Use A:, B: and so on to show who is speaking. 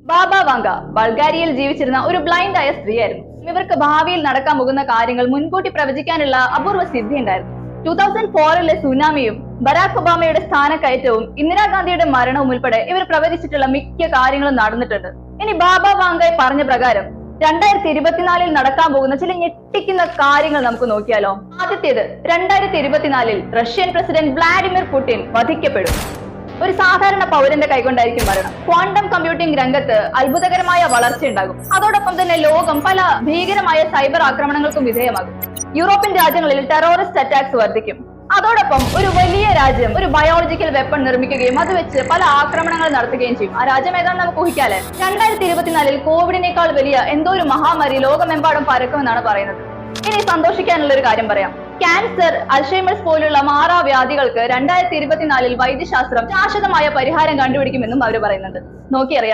A: ബാബ Vanga ബൾഗാരിയയിൽ ജീവിച്ചിരുന്ന ഒരു blind ആയ സ്ത്രീയായിരുന്നു. ഇവർക്ക് ഭാവിയിൽ നടക്കാൻ പോകുന്ന കാര്യങ്ങൾ മുൻകൂട്ടി പ്രവചിക്കാനുള്ള അപൂർവ സിദ്ധി ഉണ്ടായിരുന്നു. 2004 സുനാമിയും ബരാക് ഒബാമയുടെ സ്ഥാനക്കയറ്റവും ഇന്ദിരാഗാന്ധിയുടെ മരണവും ഉൾപ്പെടെ ഇവർ പ്രവചിച്ചിട്ടുള്ള മിക്ക കാര്യങ്ങളും നടന്നിട്ടുണ്ട്. ഇനി ബാബ വാങ്ക പറഞ്ഞ പ്രകാരം 2024 നടക്കാൻ പോകുന്ന ചില ഞെട്ടിക്കുന്ന കാര്യങ്ങൾ നമുക്ക് നോക്കിയാലോ. ആദ്യത്തേത്, 2024 റഷ്യൻ പ്രസിഡന്റ് വ്ളാഡിമിർ പുടിൻ വധിക്കപ്പെടും. ഒരു സാധാരണ പൗരന്റെ കൈകൊണ്ടായിരിക്കും മരണം. ക്വാണ്ടം കമ്പ്യൂട്ടിംഗ് രംഗത്ത് അത്ഭുതകരമായ വളർച്ച ഉണ്ടാകും. അതോടൊപ്പം തന്നെ ലോകം പല ഭീകരമായ സൈബർ ആക്രമണങ്ങൾക്കും വിധേയമാകും. യൂറോപ്യൻ രാജ്യങ്ങളിൽ ടെററിസ്റ്റ് അറ്റാക്സ് വർദ്ധിക്കും. അതോടൊപ്പം ഒരു വലിയ രാജ്യം ഒരു ബയോളജിക്കൽ വെപ്പൺ നിർമ്മിക്കുകയും അത് വെച്ച് പല ആക്രമണങ്ങൾ നടത്തുകയും ചെയ്യും. ആ രാജ്യം ഏതാണെന്ന് നമുക്ക് ഊഹിക്കാല്ലേ. 2024 കോവിഡിനേക്കാൾ വലിയ എന്തോ ഒരു മഹാമാരി ലോകമെമ്പാടും പരക്കുമെന്നാണ് പറയുന്നത്. ഇനി സന്തോഷിക്കാനുള്ള ഒരു കാര്യം പറയാം. ക്യാൻസർ, അൽഷൈമേഴ്സ് പോലുള്ള മാറാവ്യാധികൾക്ക് 2024 വൈദ്യശാസ്ത്രം ശാശ്വതമായ പരിഹാരം കണ്ടുപിടിക്കുമെന്നും അവർ പറയുന്നുണ്ട്. നോക്കിയറിയാം.